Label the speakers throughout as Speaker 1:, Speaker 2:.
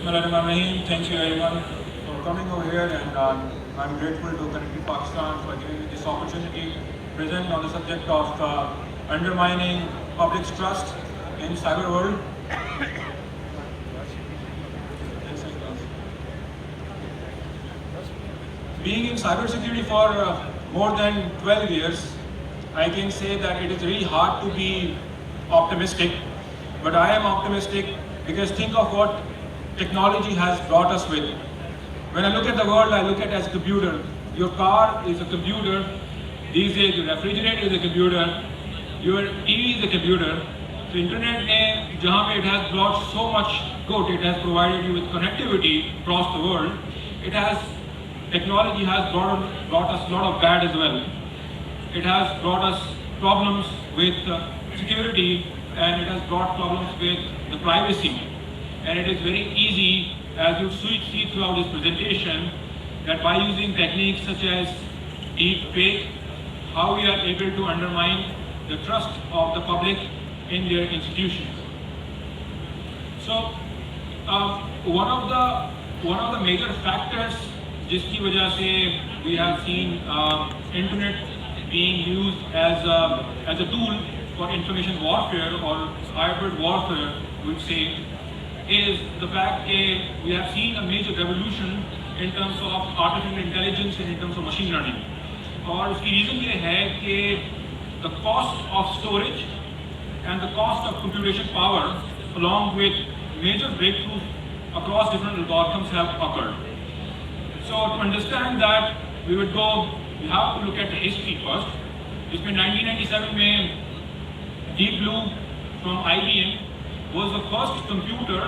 Speaker 1: Bismillahirrahmanirrahim. Thank you everyone for coming over here, and I'm grateful to Connected Pakistan for giving me this opportunity to present on the subject of undermining public's trust in cyber world. Being in cybersecurity for more than 12 years, I can say that it is really hard to be optimistic, but I am optimistic because think of what technology has brought us with. When I look at the world, I look at it as a computer. Your car is a computer. These days, your refrigerator is a computer. Your TV is a computer. So internet, it has brought so much good. It has provided you with connectivity across the world. Technology has brought us a lot of bad as well. It has brought us problems with security, and it has brought problems with the privacy. And it is very easy, as you see throughout this presentation, that by using techniques such as deep fake, how we are able to undermine the trust of the public in their institutions. So, one of the major factors जिसकी वजह से we have seen internet being used as a tool for information warfare or hybrid warfare, we would say, is the fact that we have seen a major revolution in terms of artificial intelligence and in terms of machine learning. और उसकी reason ये है कि the cost of storage and the cost of computation power, along with major breakthroughs across different algorithms, have occurred. So to understand that, we have to look at the history first. इसमें 1997 में Deep Blue from IBM was the first computer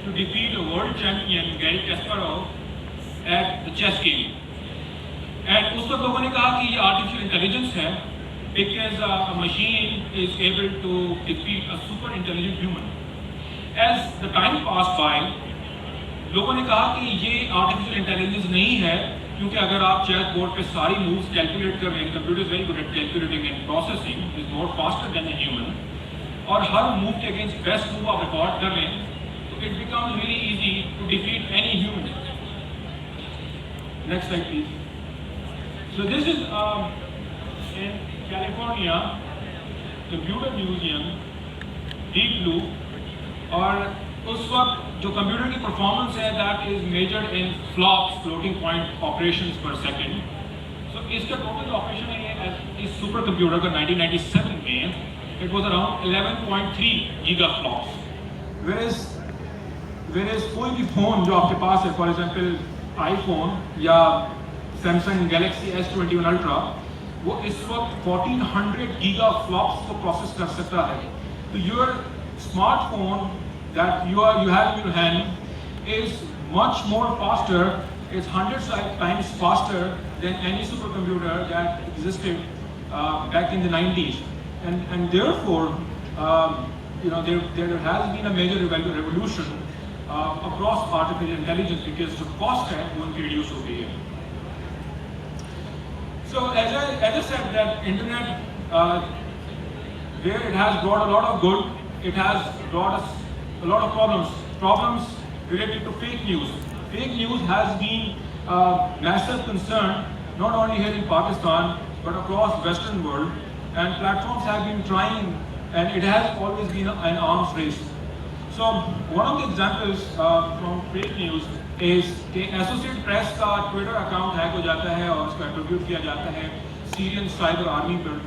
Speaker 1: to defeat a world champion, Garry Kasparov, at the chess game. And उस वक्त लोगों ने कहा कि ये artificial intelligence है, because a machine is able to defeat a super intelligent human. As the time passed by, लोगों ने कहा कि ये आर्टिफिशियल इंटेलिजेंस नहीं है, क्योंकि अगर आप चेस बोर्ड पे सारी मूव्स कैलकुलेट कर रहे हैं, computer is very good at calculating and processing, is more faster than a human, और हर मूव के अगेंस्ट बेस्ट मूव आप रिकॉर्ड कर रहे हैं, तो it becomes very easy to defeat any human. Next slide please. So this is in California computer museum, deep blue, और उस वक्त जो कंप्यूटर की परफॉर्मेंस है that is measured in flops, floating point operations per second. सो इसका total operation है इस सुपर कंप्यूटर का 1997 में it was around 11.3 giga flops. Whereas कोई भी फोन जो आपके पास है, फॉर एग्जांपल आईफोन या सैमसंग गैलेक्सी S21 अल्ट्रा, वो इस वक्त 1400 गीगा फ्लॉप्स को प्रोसेस कर सकता है. तो your smartphone that you have in your hand is much more faster. It's hundreds of times faster than any supercomputer that existed back in the 90s, and therefore there has been a major revolution across artificial intelligence because the cost है वो उनकी reduce हो गई है. So as I said, that internet where it has brought a lot of good, it has brought us a lot of problems related to fake news. Fake news has been a massive concern, not only here in Pakistan, but across Western world. And platforms have been trying, and it has always been an arms race. So one of the examples from fake news is कि Associated Press का Twitter account hack हो जाता है और उसका attribute किया जाता है सीरियन साइबर आर्मी पर,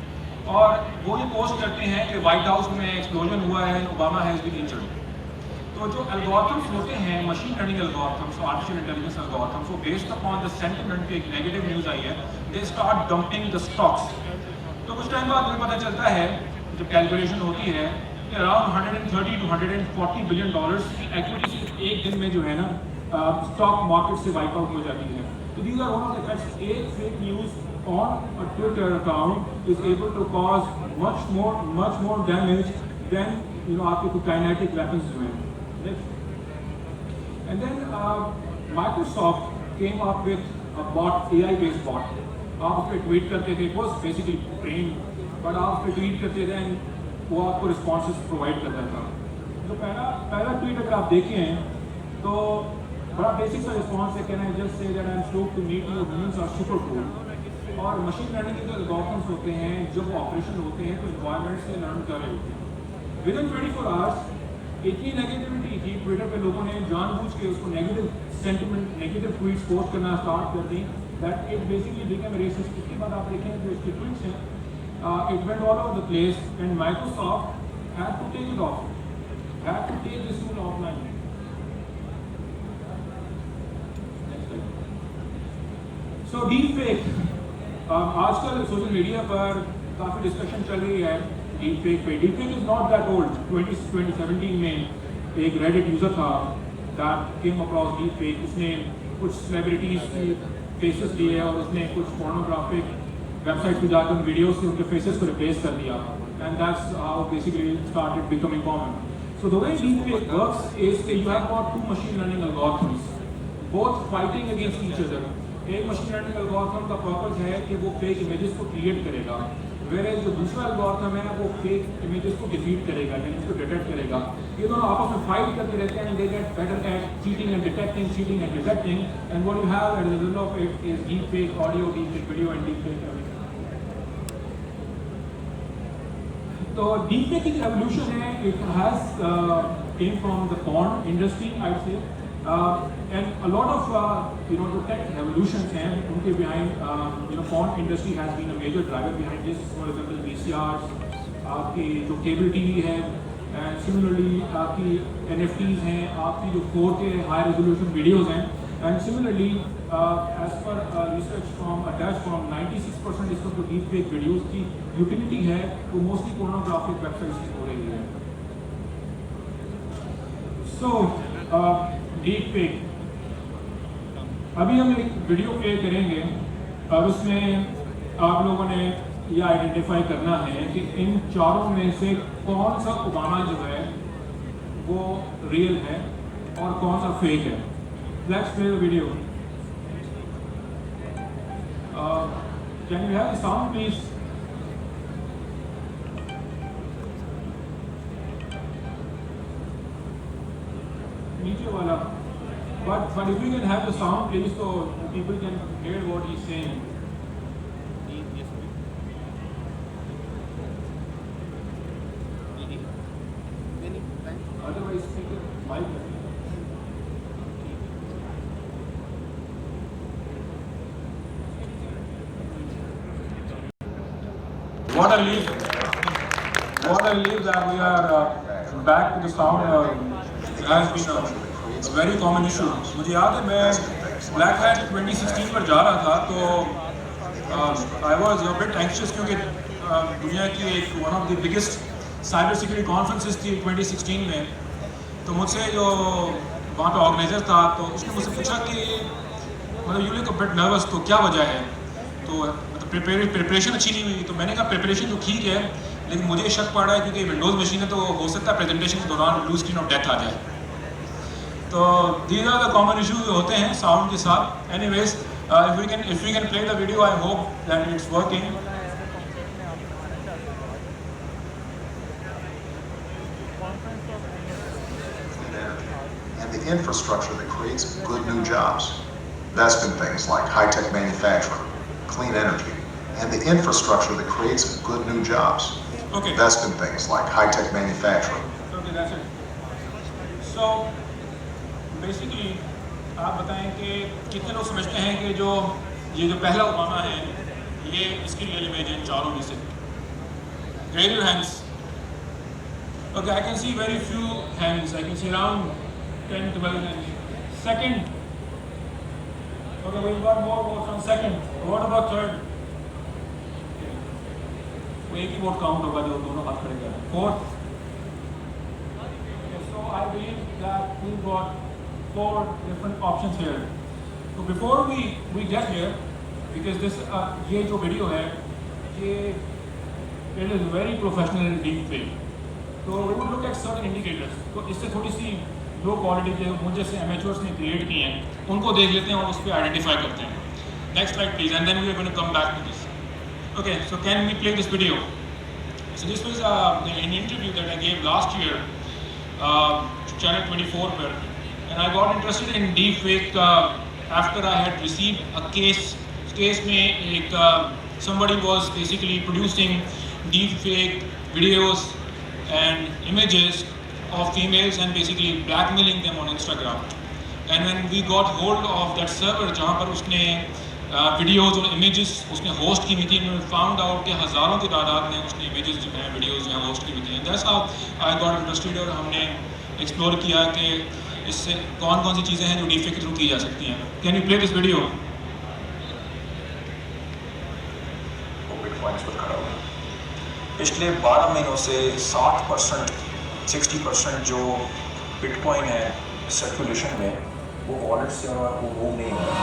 Speaker 1: और वो ये पोस्ट करते हैं कि व्हाइट हाउस में एक्सप्लोजन हुआ है, ओबामा हैज बीन इंजर्ड. तो जो एल्गोरिथम्स होते हैं, machine learning algorithms, artificial intelligence algorithms, वो बेस्ड अपॉन द सेंटिमेंट के एक नेगेटिव न्यूज़ आई है, they start dumping the stocks. तो कुछ टाइम बाद मुझे पता चलता है, जब कैलकुलेशन होती है, कि अराउंड 130 to 140 बिलियन डॉलर्स की एक्विटी एक दिन में जो है ना स्टॉक मार्केट से वाइप आउट हो जाती है. तो these are one of the effects. एक fake news on a Twitter account is able to cause much more damage than आपके कोई काइनेटिक वेपन्स जो हैं. And then Microsoft came up with a bot, AI-based bot. आप उस पर tweet करते थे, it was basically trained, but आप उस पर ट्वीट करते थे and वो आपको responses प्रोवाइड करता था. जो पहला ट्वीट अगर आप देखें तो बड़ा बेसिक सा रिस्पॉन्स है, can I just say that I am stoked to meet you, humans are super cool. और मशीन लर्निंग के जो एल्गोरिथम्स होते हैं, जब ऑपरेशन होते हैं तो इन्वायरमेंट से लर्न कर रहे होते हैं। विद इन 24 आवर्स इतनी नेगेटिविटी थी, ट्विटर पे लोगों ने जानबूझ के उसको negative sentiment, negative tweets post करना स्टार्ट कर दी, that it basically become racist. इसके बाद आप देखें जो इसके ट्वीट्स हैं, it went all over the place and Microsoft had to take it off, had to take this tool offline. So deep fake, आजकल सोशल मीडिया पर काफ़ी डिस्कशन चल रही है डीप फेक पे। Deep fake is not that old. 2017 में एक Reddit user था that came across deep fake. उसने कुछ सेलिब्रिटीज की फेसेस लिए और उसने कुछ पोर्नोग्राफिक वेबसाइट पे जाकर उन वीडियोस से उनके फेसेस को रिप्लेस कर दिया, and that's how basically started becoming common. So the way deep fake works is you have got to machine learning algorithms both fighting against each other. एक machine learning algorithm का purpose है कि वो fake images को create करेगा, where जो दूसरा algorithm है वो फेक इमेजेस को डिफीट करेगा, यानी उसको डिटेक्ट करेगा। ये दोनों आपस में फाइट करते रहते हैं, they get better at cheating and detecting, cheating and detecting, and what you have at the result of it is deep fake audio, deep fake video and deep fake everything. तो deep fake की revolution है, it has came from the porn industry, I'd say. And a lot of the tech revolutions हैं उनके behind, porn industry has been a major driver behind this. For example, VCRs, आपकी जो cable TV है, and similarly आपकी NFTs हैं, आपकी जो 4K high resolution videos हैं, and similarly as per research from a Dutch firm, 96% इसको जो deep fake videos की utility है वो mostly pornographic websites से हो रही है। So डीप फेक, अभी हम एक वीडियो प्ले करेंगे और उसमें आप लोगों ने ये आइडेंटिफाई करना है कि इन चारों में से कौन सा ओबामा जो है वो रियल है और कौन सा फेक है। Let's play the video. Can you have the sound please? नीचे वाला, but if we can have the sound please, so people can hear what he's saying. Otherwise take the mic. What a relief that we are back to the sound. Has been a very common issue. मुझे याद है मैं black hat 2016 पर जा रहा था, तो I was a bit anxious क्योंकि दुनिया की एक one of the biggest cyber security conferences थी 2016 में। तो मुझसे जो वहाँ पे ऑर्गेनाइजर था, तो उसने मुझसे पूछा कि मतलब you look a bit nervous, तो क्या वजह है? तो मतलब प्रिपरेशन अच्छी नहीं हुई। तो मैंने कहा प्रिपरेशन तो ठीक है, लेकिन मुझे शक पड़ रहा है क्योंकि विंडोज़ मशीन है, तो हो सकता है प्रेजेंटेशन के दौरान ब्लू स्क्रीन ऑफ डेथ आ जाए। तो these are the common issues होते हैं साउंड के साथ। Anyways, if we can play the video, I hope that it's working.
Speaker 2: And the infrastructure that creates good new jobs. That's been things like high-tech manufacturing, clean energy, and the infrastructure that creates good new jobs.
Speaker 1: Okay.
Speaker 2: That's been things like high-tech manufacturing.
Speaker 1: Okay, that's it. So basically, आप बताएं कि कितने लोग समझते हैं कि ये जो पहला ओबामा है, ये इसकी रियल इमेज है इन चारों में से? Raise your hands. Okay, I can see very few hands. I can see around 10, 12 hands. Second. Okay, we've got more votes on second. What about third? वो एक ही वोट काउंट होगा जो दोनों हाथ खड़े करें। Fourth. Okay, so I believe that we've got 4 different options here. So before we get here, because this ये जो वीडियो है ये it is very professional and deep fake. So we would look at certain indicators. तो इससे थोड़ी सी low quality जो मुझे से एमेच्योर्स ने क्रिएट की हैं उनको देख लेते हैं और उस पर आइडेंटिफाई करते हैं। Next slide please, and then we are going to come back to this. Okay, so can we play this video? So this was an interview that I gave last year, Channel 24 पर, and I got interested in deepfake after I had received a case. Case में एक somebody was basically producing deepfake videos and images of females and basically blackmailing them on Instagram. And when we got hold of that server जहाँ पर उसने videos और images उसने host की हुई थी, and found out कि हज़ारों की तादाद में उसने इमेजेस जो हैं वीडियोज़ यहाँ होस्ट की हुई थी. And that's how I got interested और हमने एक्सप्लोर किया कि इससे कौन कौन सी चीज़ें हैं जो डीफेक के थ्रू की जा सकती हैं. Can you play this video?
Speaker 3: पिछले 12 महीनों से 60%, 60% जो बिटकॉइन है सर्कुलेशन में वो वॉलेट से और वो मूव नहीं हो रहा.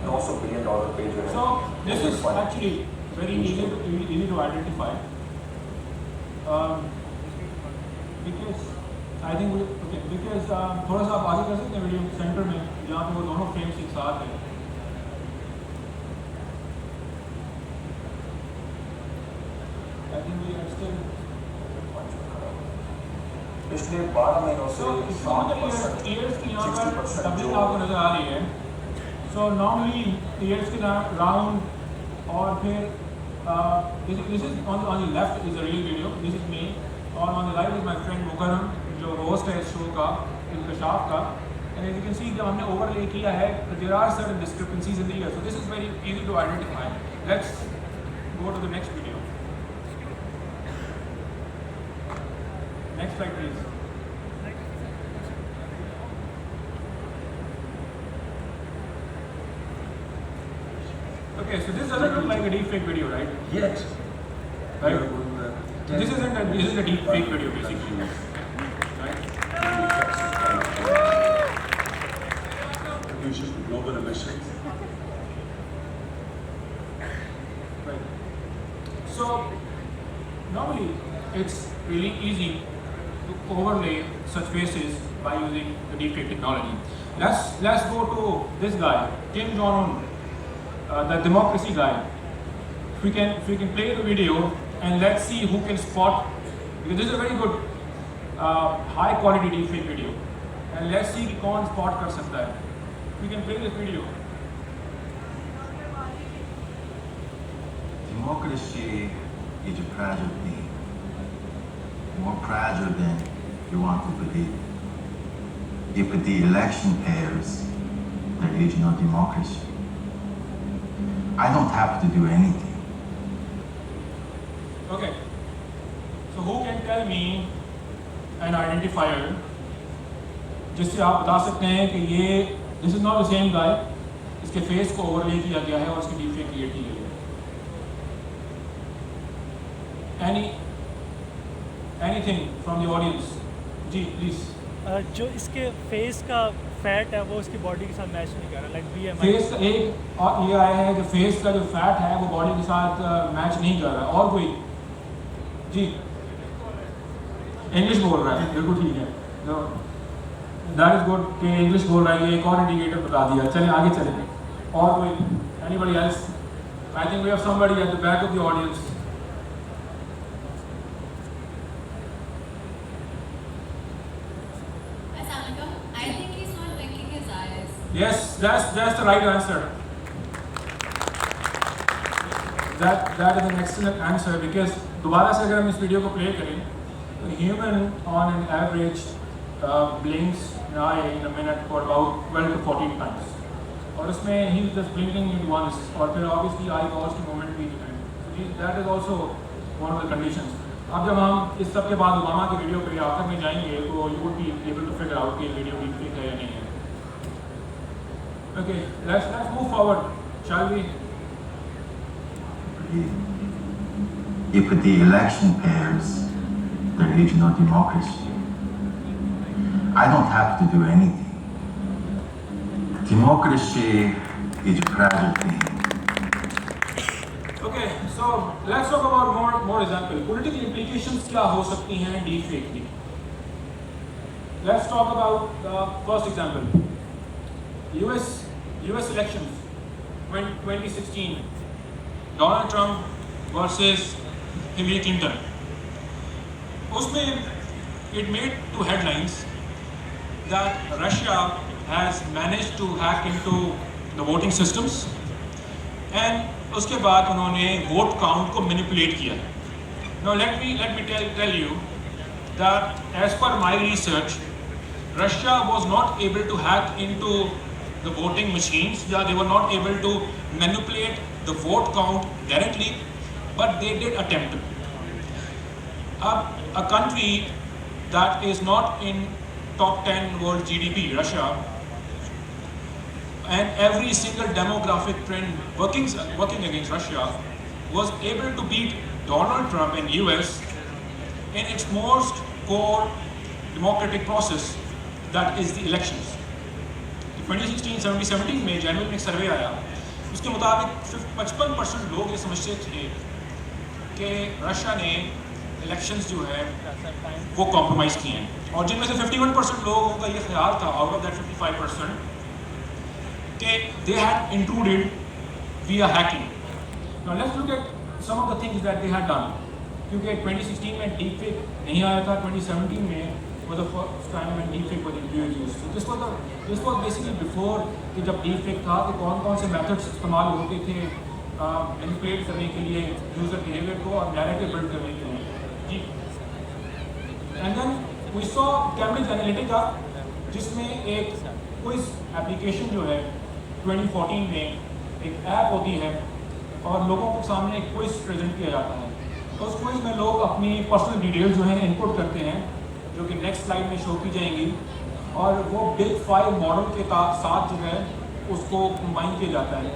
Speaker 3: $900 बिलियन पे जो है.
Speaker 1: So this is actually very easy to identify because I think because थोड़ा सा आप आगे कर सकते हैं वीडियो सेंटर में जहाँ पे वो दोनों फ्रेम्स एक साथ हैं. I think we are still
Speaker 3: पिछले 12 महीनों से 60%,
Speaker 1: ईयर्स की यहाँ पर
Speaker 3: 60%
Speaker 1: तब्दील
Speaker 3: जो
Speaker 1: आपको नजर आ रही है. So normally ईयर्स के राउंड और फिर this is on the left is a real video. This is me और on the right is my friend मुकरम जो होस्ट है इस शो का इंकशाफ का. And as you can see जब हमने ओवरले किया है there are certain discrepancies in the year. So this is very easy to identify. Let's go to the next video. Next slide please. Okay, so this doesn't look like a deepfake video, right?
Speaker 3: Yes.
Speaker 1: Right? This isn't a deepfake video basically. Right?
Speaker 3: Produces the global emissions.
Speaker 1: Right. So normally it's really easy to overlay such faces by using the deepfake technology. Let's go to this guy, Kim Jong-un, the democracy guy. If we can play the video and let's see who can spot, because this is a very good high quality deepfake video, and let's see कि कौन spot कर सकता है. We can play this video.
Speaker 4: Democracy is a fragile thing, more fragile than you want to believe. If the election fails, there is no democracy. I don't have to do anything.
Speaker 1: Okay. So who can tell me an identifier जिससे आप बता सकते हैं कि ये this is not the same guy, इसके face को overlay किया गया है और इसकी डीपफेक क्रिएट की गई है. Anything from the audience? Ji please.
Speaker 5: जो इसके फेस का फैट है वो उसकी बॉडी के साथ मैच नहीं कर रहा, लाइक BMI.
Speaker 1: फेस का एक और ये आया है कि फेस का जो फैट है वो बॉडी के साथ मैच नहीं कर रहा है. और कोई? जी इंग्लिश बोल रहा है, बिल्कुल ठीक है. दैट इज गुड कि इंग्लिश बोल रहा है. ये एक और इंडिकेटर बता दिया. चलें आगे चलें. और कोई? Anybody else? I think we have somebody at the back of the audience.
Speaker 6: I think he's not blinking his eyes.
Speaker 1: Yes, that's the right answer. That is an excellent answer because दोबारा से अगर हम इस video को play करें तो human on an average blinks an eye in a minute for about 12 to 14 times. और उसमें he is just blinking it once और फिर obviously eye balls की movement भी है. So that is also one of the conditions. अब जब हम इस सब के बाद ओबामा की वीडियो के आखिर में जाएंगे तो you would be able to figure out कि वीडियो deepfake है या नहीं है. Okay, let's move forward, shall we?
Speaker 4: If the election fails, there is no democracy. I don't have to do anything. Democracy is a fragile thing.
Speaker 1: Okay, so let's talk about more example. Political implications क्या हो सकती हैं deepfake की? Let's talk about the first example. US elections 2016. Donald Trump versus Hillary Clinton. उसमें it made two headlines. that Russia has managed to hack into the voting systems and उसके बाद उन्होंने vote count को manipulate किया. Now let me tell you that as per my research, Russia was not able to hack into the voting machines. Yeah, they were not able to manipulate the vote count directly, but they did attempt it. A country that is not in top 10 world GDP, Russia, and every single demographic trend working against Russia, was able to beat Donald Trump in US in its most core democratic process, that is the elections. 2016-17 में जनवरी में एक सर्वे आया, उसके मुताबिक 55% लोग ये समझते थे कि रशिया ने इलेक्शंस जो है वो कॉम्प्रोमाइज़ किए हैं, और जिनमें से 51% लोगों का ये ख्याल था आउट ऑफ दैट 55% कि they had intruded via hacking. Now let's look at some of the things that they had done, क्योंकि 2016 में डीप फेक नहीं आया था, 2017 में was the first time when deepfake was introduced. So this was basically before कि जब deepfake था कि कौन से methods इस्तेमाल होते थे manipulate करने के लिए user behavior को और narrative build करने के लिए जी. And then we saw Cambridge Analytica, जिसमें एक quiz application जो है 2014 में एक ऐप होती है और लोगों के सामने एक quiz प्रेजेंट किया जाता है. तो उस quiz में लोग अपनी पर्सनल डिटेल्स जो है इनपुट करते हैं, जो कि नेक्स्ट स्लाइड में शो की जाएंगी, और वो बिग 5 मॉडल के साथ जो है उसको कंबाइन किया जाता है.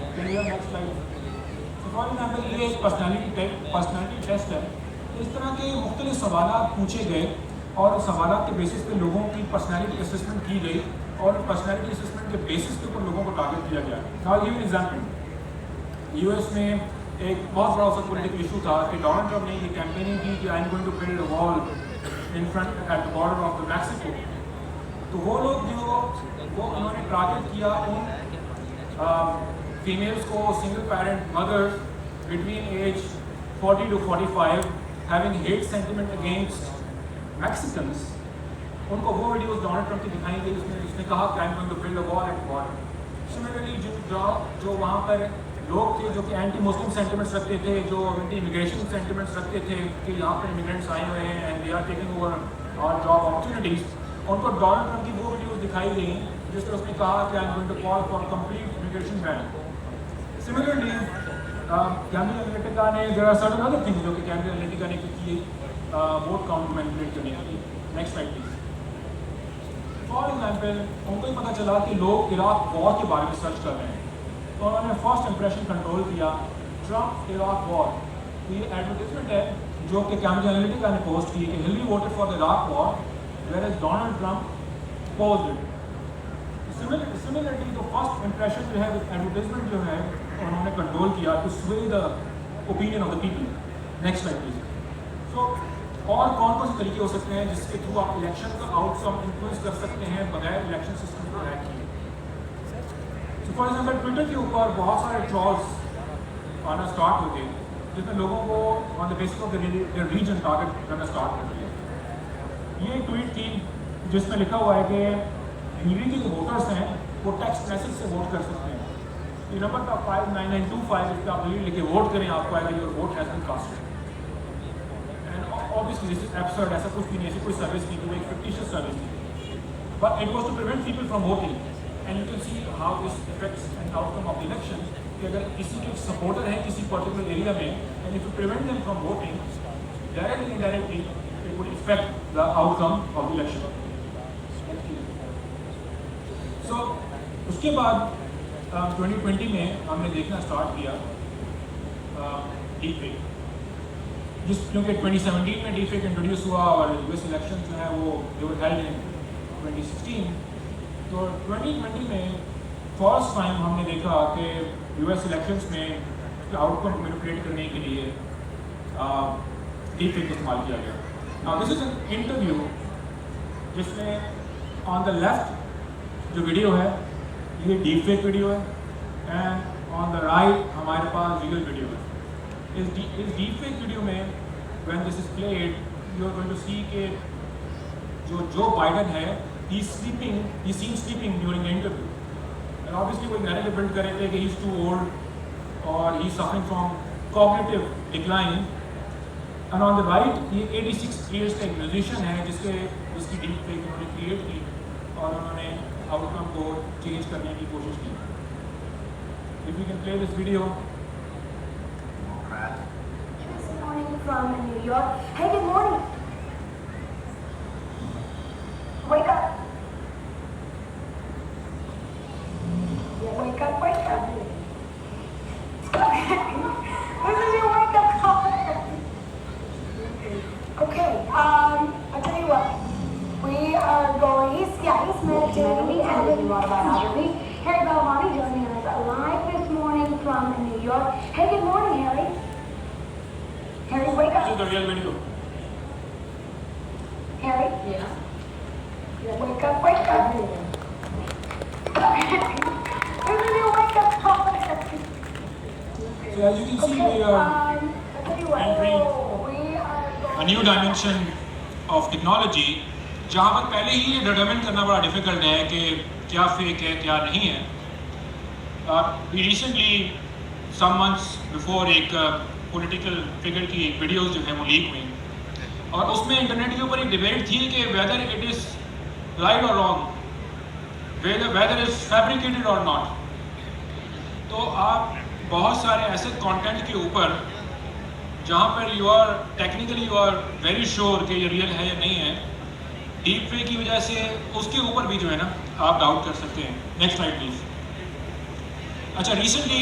Speaker 1: Next slide. फॉर एग्जाम्पल ये एक पर्सनैलिटी टेस्ट है. इस तरह के मुख्तलिफ सवाल पूछे गए और सवाल के बेसिस पे लोगों की पर्सनैलिटी असेसमेंट की गई और पर्सनैलिटी असेसमेंट के बेसिस के ऊपर लोगों को टारगेट किया गया. Now give an example. US में एक बहुत बड़ा सा पॉलिटिकल इशू था कि डोनाल्ड ट्रम्प ने ये कैंपेनिंग की कि I am going to build a wall in front at the border of the Mexico. तो वो लोग जो वो उन्होंने टारगेट किया उन फीमेल्स को, single parent mothers between age 40 to 45 having hate sentiment against Mexicans. उनको वो वीडियोस डोनाल्ड ट्रम्प की दिखाई गई, उसने कहा कि I am going to build a wall at border. Similarly जो वहाँ पर लोग थे जो कि एंटी मुस्लिम सेंटिमेंट्स रखते थे, जो एंटी इमिग्रेशन सेंटिमेंट्स रखते थे कि यहाँ पर इमिग्रेंट्स आए हुए हैं and they are taking over our job opportunities, उनको डोनाल्ड ट्रम्प की वो वीडियोस दिखाई गई जिसमें उसने कहा कि I am going to call for complete immigration ban. Similarly Cambridge Analytica ने there are certain other things जो कि कैम्ब्रिज एनालिटिका ने की वोट काउंट मैनिपुलेट करने के लिए. Next slide please. For example उनको ही पता चला कि लोग इराक वॉर के बारे में सर्च कर रहे हैं, तो उन्होंने फर्स्ट इंप्रेशन कंट्रोल किया ट्रम्प इराक वॉर. तो ये एडवर्टाइजमेंट है जो कि कैम्ब्रिज एनालिटिका ने पोस्ट की कि Hillary voted for the Iraq war whereas Donald Trump posed it. Similarly तो फर्स्ट इंप्रेशन जो है एडवर्टाइजमेंट जो है उन्होंने कंट्रोल किया to sway the opinion of the people. Next slide please. So और कौन से तरीके हो सकते हैं जिसके थ्रू आप इलेक्शन का आउटकम इन्फ्लुएंस कर सकते हैं बगैर इलेक्शन सिस्टम को हैक किए. फॉर एग्जाम्पल ट्विटर के ऊपर बहुत सारे ट्रॉल्स आना स्टार्ट हो गए जिसमें लोगों को on the basis of the region target करना स्टार्ट कर दिया. ये एक ट्वीट थी जिसमें लिखा हुआ है कि हिलरी के जो वोटर्स हैं वो टेक्स्ट मैसेज से वोट कर सकते हैं. ये नंबर था 59925, इस पर आप हिलरी लिखे वोट करें, आपको आएगा your vote has been casted. And obviously this is absurd. ऐसा कुछ भी नहीं, ऐसी कोई सर्विस नहीं थी, वो एक फिक्टिशियस सर्विस थी, but it was to prevent people from voting. And you can see how this affects an outcome of the election. कि अगर किसी के सपोर्टर हैं किसी पर्टिकुलर एरिया में, and if you prevent them from voting, directly indirectly it would affect the outcome of the election. So उसके बाद 2020 में हमने देखना स्टार्ट किया डीपफेक, क्योंकि 2017 में डीपफेक इंट्रोड्यूस हुआ और यूएस इलेक्शन जो है वो they were held in 2016. तो 2020 में फर्स्ट टाइम हमने देखा कि यूएस इलेक्शंस में आउटकम को मैनिपुलेट करने के लिए डीपफेक इस्तेमाल किया गया. Now this is an interview जिसमें ऑन द लेफ्ट जो वीडियो है ये डीपफेक वीडियो है एंड ऑन द राइट हमारे पास रियल वीडियो है. इस डीपफेक वीडियो में when this is played you are going to see कि जो बाइडेन है he's seen sleeping during the interview. And obviously वो narrative build कर रहे थे कि he's too old or he's suffering from cognitive decline. And on the right, ये 86 years का एक musician है जिसकी deep fake उन्होंने create की और उन्होंने outcome को change करने की कोशिश की. If we can play this video.
Speaker 7: Good morning from New York. Hey, good morning. Wake up. Yeah, wake up, wake up. This is your wake up call. Okay, I'll tell you what. We are going, he's meditating and reading autobiography. Harry Belmonte joining us live this morning from New York. Hey, good morning, Harry. Harry, wake
Speaker 1: This is
Speaker 7: up.
Speaker 1: the real video.
Speaker 7: Harry? Yeah. Wake up, wake up. This is your wake up call.
Speaker 1: So as you can see, we are
Speaker 7: I'll tell you what.
Speaker 1: entering
Speaker 7: We are
Speaker 1: a
Speaker 7: going.
Speaker 1: new dimension of technology जहाँ पर पहले ही ये determine करना बड़ा difficult है कि क्या fake है क्या नहीं है. We recently some months before एक पॉलिटिकल फिगर की वीडियोस जो है वो लीक हुई और उसमें इंटरनेट के ऊपर एक डिबेट थी कि वेदर इट इज़ राइट और रॉन्ग, वेदर इज फैब्रिकेटेड और नॉट. तो आप बहुत सारे ऐसे कंटेंट के ऊपर जहाँ पर you are technically you are very sure कि ये रियल है या नहीं है, डीप फेक की वजह से उसके ऊपर भी जो है ना आप डाउट कर सकते हैं. Next slide please. अच्छा, रिसेंटली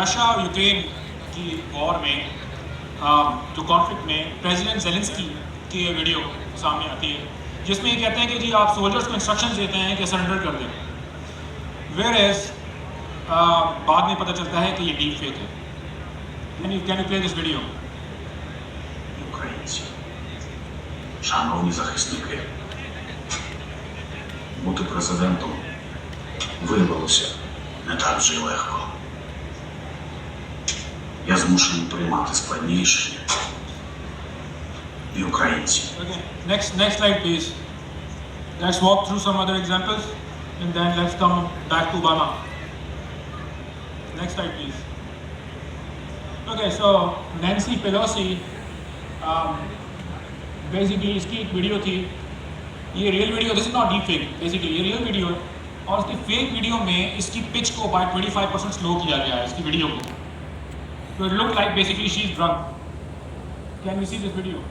Speaker 1: रशिया और यूक्रेन की वॉर में जो कॉन्फ्लिक्ट में प्रेसिडेंट ज़ेलेंस्की की ये वीडियो सामने आती है जिसमें ये कहते हैं कि जी आप सोल्जर्स को इंस्ट्रक्शंस देते हैं कि सरेंडर कर दें, वेयर एज बाद में पता चलता है कि ये डीप फेक है. Can you play this video?
Speaker 8: Українці, шановні захисники, бути президентом виявилося не так вже й легко. Я змушений приймати складні рішення. І українці.
Speaker 1: Okay. Next slide, please. Let's walk through some other examples, and then let's come back to Obama. Next slide, please. Okay, so Nancy Pelosi, basically इसकी एक video थी. ये real video, this is not deep fake, basically ये real video है और इसकी fake video में इसकी पिच को बाय 25% स्लो किया गया है इसकी वीडियो को. So it looked like basically she's drunk. Can we see this video?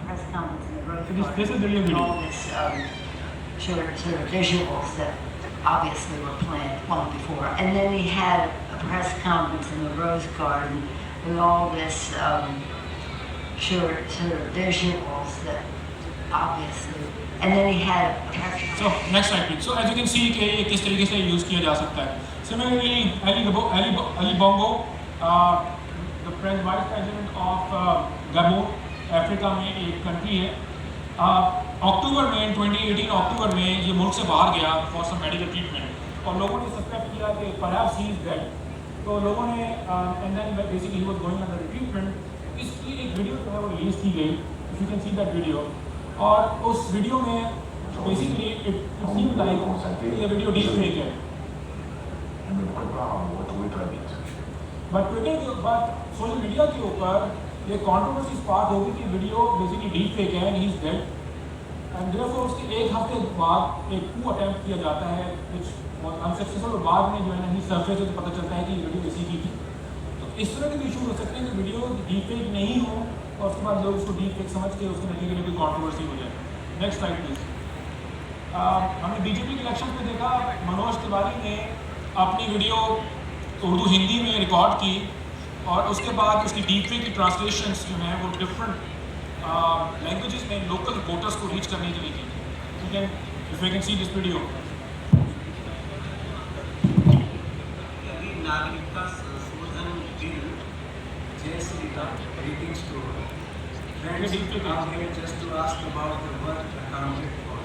Speaker 9: Press conference in the road.
Speaker 1: This is the real video.
Speaker 9: All this sort of visuals that obviously were planned long before. And then he had a press conference in the Rose Garden with all this sort of visuals that obviously. And then he had a press conference.
Speaker 1: So next slide please. So as you can see कि ये किस तरीके से use किया जा सकता है. Similarly, Ali Bongo, the vice president of Gabon, Africa में एक कंट्री है. अक्टूबर में 2018 अक्टूबर में ये मुल्क से बाहर गया फॉर सम मेडिकल ट्रीटमेंट और लोगों ने सस्पेक्ट किया कि परहैप्स ही इज डेड. तो लोगों ने and then basically he was going under treatment. इसकी एक वीडियो जो है वो रिलीज की गई. If you can see that video. और उस वीडियो में बेसिकली इट सीम लाइक ये वीडियो डीप फेक है. बट सोशल मीडिया के ऊपर ये कंट्रोवर्सी स्पार्क होगी कि वीडियो बेसिकली डीप फेक है and he is dead. And therefore उसके एक हफ्ते बाद एक कू अटेम्प्ट किया जाता है विच वाज अनसक्सेसफुल और बाद में जो है ना ही सरफेस से पता चलता है कि ये वीडियो इसी की थी. तो इस तरह के इशू हो सकते हैं कि वीडियो डीप फेक नहीं हो और उसके बाद लोग उसको डीप फेक समझ के उसके नतीजे में कोई कंट्रोवर्सी हो जाए. Next slide please. हमने बीजेपी के इलेक्शन में देखा मनोज तिवारी ने अपनी वीडियो उर्दू हिंदी में रिकॉर्ड की और उसके बाद उसकी डीप फेक की ट्रांसलेशंस जो हैं वो डिफरेंट लैंग्वेजेस में लोकल वोटर्स को रीच करने के लिए की थी. ठीक है, if you can see this video.
Speaker 10: नागरिकता संशोधन बिल जय Shri Ram greetings to I'm here just to ask about the work accounted for.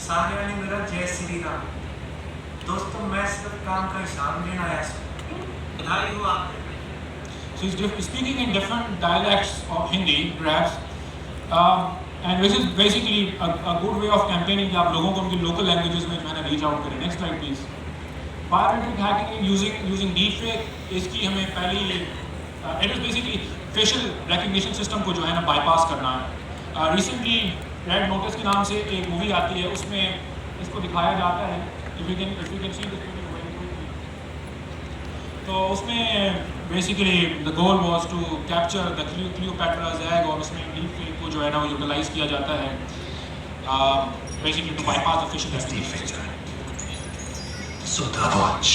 Speaker 10: सारे मेरा जय श्री राम. दोस्तों मैं सिर्फ काम का हिसाब लेना आया हूँ. बधाई हो आपको.
Speaker 1: So he's speaking in different dialects of Hindi, perhaps. And which is basically a good way of campaigning कि आप लोगों को उनकी लोकल लैंग्वेजेस में जो है ना रीच आउट करें. Next slide please. Biometric hacking using deepfake, इसकी हमें पहली it is basically facial recognition system को जो है ना बाईपास करना है. रिसेंटली रेड नोटिस के नाम से एक मूवी आती है, उसमें इसको दिखाया जाता है. If you can see this video very quickly. तो उसमें basically the goal was to capture the Cleopatra's egg और उसमें डीपफेक को जो है ना वो यूटिलाइज किया जाता है basically to bypass the facial recognition.
Speaker 8: Sottovoce.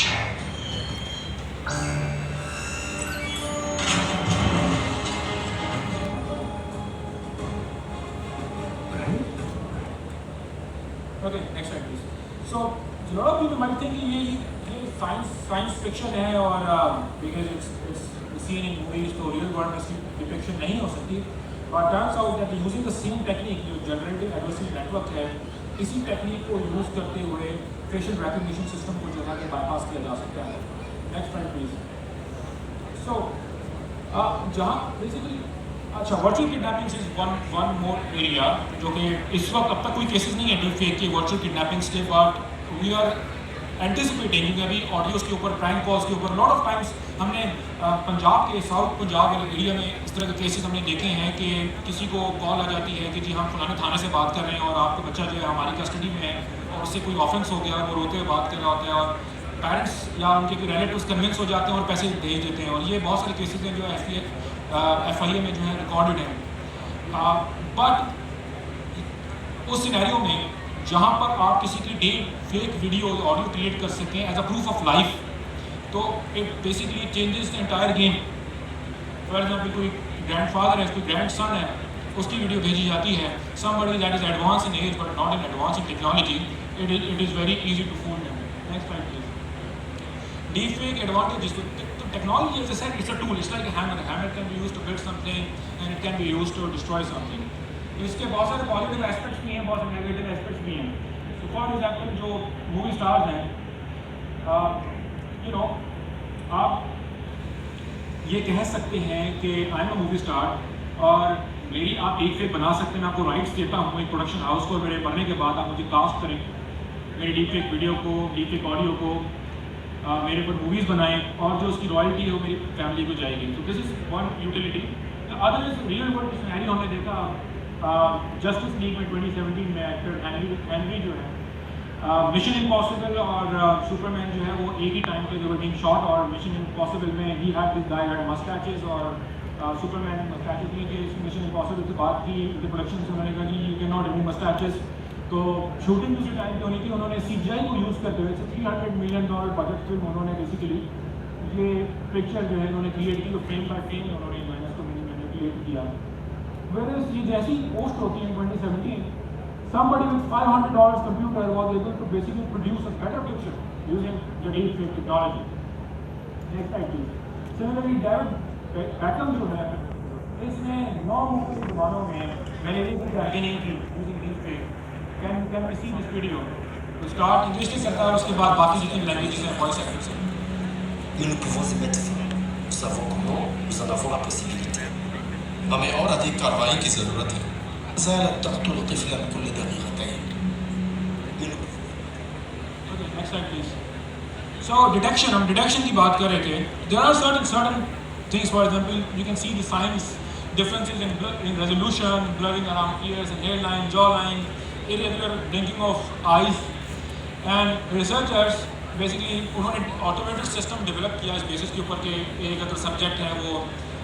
Speaker 1: Okay, next slide please. So, a lot of people might think ये science fiction है और because it's seen in movies तो real world में इसकी depiction नहीं हो सकती. But turns out that using the same technique जो generative adversarial network है, इसी टेक्निक को यूज करते हुए फेशियल रिकग्निशन सिस्टम को जो है कि बाईपास किया जा सकता है. Next slide please. सो जहाँ बेसिकली अच्छा virtual kidnappings is one more area जो कि इस वक्त अब तक कोई केसेस नहीं है डीपफेक के वर्चुअल किडनैपिंग्स के. बट वी आर एंटिसिपेटिंग अभी ऑडियोज़ के ऊपर, प्रैंक कॉल्स के ऊपर लॉट ऑफ टाइम्स हमने पंजाब के साउथ पंजाब वाले एरिया में इस तरह के केसेस हमने देखे हैं कि किसी को कॉल आ जाती है कि जी हम फलाने थाने से बात कर रहे हैं और आपका बच्चा जो है हमारी कस्टडी में है और उससे कोई ऑफेंस हो गया और वो रोते हुए बात कर रहा होता है और पेरेंट्स या उनके कोई रिलेटिव्स कन्विंस हो जाते हैं और पैसे भेज देते हैं. और ये बहुत सारे केसेस हैं जो FIA में जो है रिकॉर्डेड हैं. बट उस सिनेरियो में जहाँ पर आप किसी की फेक वीडियो ऑडियो क्रिएट कर सकते हैं as a proof of life, तो it basically changes the entire game. For example कोई ग्रैंडफादर है, कोई ग्रैंडसन है, उसकी वीडियो भेजी जाती है. somebody that is advanced in age but not in advanced in technology, it is very easy to fool them. Next slide please. Deepfake advantages. So technology, as I said, it's a tool. It's like a hammer. A hammer can be used to build something and it can be used to destroy something. इसके बहुत सारे positive aspects भी हैं, बहुत सारे negative aspects भी हैं. तो फॉर एग्जाम्पल जो मूवी स्टार्स हैं, यू नो, आप ये कह सकते हैं कि I am a movie star और मेरी आप एक फेक बना सकते हैं. मैं आपको राइट्स देता हूँ एक प्रोडक्शन हाउस को, मेरे मरने के बाद आप मुझे कास्ट करें, मेरी डीपफेक वीडियो को, डीपफेक ऑडियो को, मेरे पर मूवीज़ बनाएं और जो उसकी रॉयल्टी है वो मेरी फैमिली को जाएगी. तो this is one utility. Other is real world scenario हमने देखा जस्टिस लीग में 2017 में एक्टर हेनरी जो है मिशन इम्पॉसिबल और सुपरमैन जो है वो एक ही टाइम पे दे वर बीइंग शॉट. और मिशन इम्पॉसिबल में ही had this guy had mustaches और सुपरमैन मस्टैचेस नहीं थे. मिशन इम्पॉसिबल से बात की प्रोडक्शन से, उन्होंने कहा कि यू कैन नॉट रिमूव मस्टैचेस. तो शूटिंग उसी टाइम पे होनी थी. उन्होंने CGI को यूज़ करते हुए $300 मिलियन बजट फिल्म उन्होंने बेसिकली ये पिक्चर जो है उन्होंने क्रिएट की. तो फ्रेम बाय फ्रेम उन्होंने मैनिपुलेट किया. Whereas ये जैसी पोस्ट होती है 2017, somebody with $500 computer was able to basically produce a better picture using the deepfake technology. Next slide please. Similarly, David Beckham जो है इसने 9 मूवी के ज़मानों में मैंने नहीं की using deepfake. Can we see this video? To start English के करता है और उसके बाद बाकी जितनी लैंग्वेजेस हैं वॉइस एक्टर से.
Speaker 11: Et nous pouvons y mettre fin. Nous savons comment, nous en avons la possibilité. हमें और अधिक कार्रवाई की जरूरत है. زالت تقتل طفلا كل دقيقتين.
Speaker 1: Okay, next slide please. So detection, हम detection की बात कर रहे थे. There are certain things. For example, you can see the signs, differences in resolution, blurring around ears and hairline, jawline, irregular blinking of eyes, and researchers basically उन्होंने automated system develop किया इस basis के ऊपर कि एक अगर subject है वो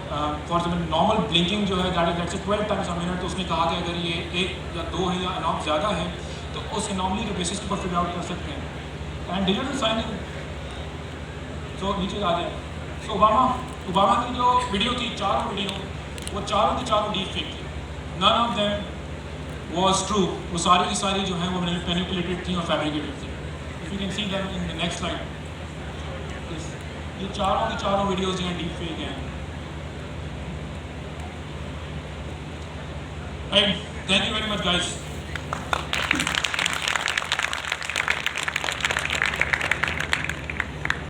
Speaker 1: फॉर एग्जाम्पल नॉर्मल ब्लिंकिंग जो है that is 12 times a minute. तो उसने कहा कि अगर ये 1 या 2 है या अनाउंस ज़्यादा है तो उस एनॉमली के बेसिस के ऊपर फिगर आउट कर सकते हैं. And digital signing. सो नीचे आ जाए. सो ओबामा की जो वीडियो थी, चारों वीडियो, वो चारों की चारों डीपफेक थी. None of them was true. वो सारी की सारी जो है वो मैनिपुलेटेड थी और फैब्रिकेटेड थी. If you can see them in the next slide. ये चारों की चारों वीडियोज़ जो हैं डीपफेक हैं. Thank you very much, guys.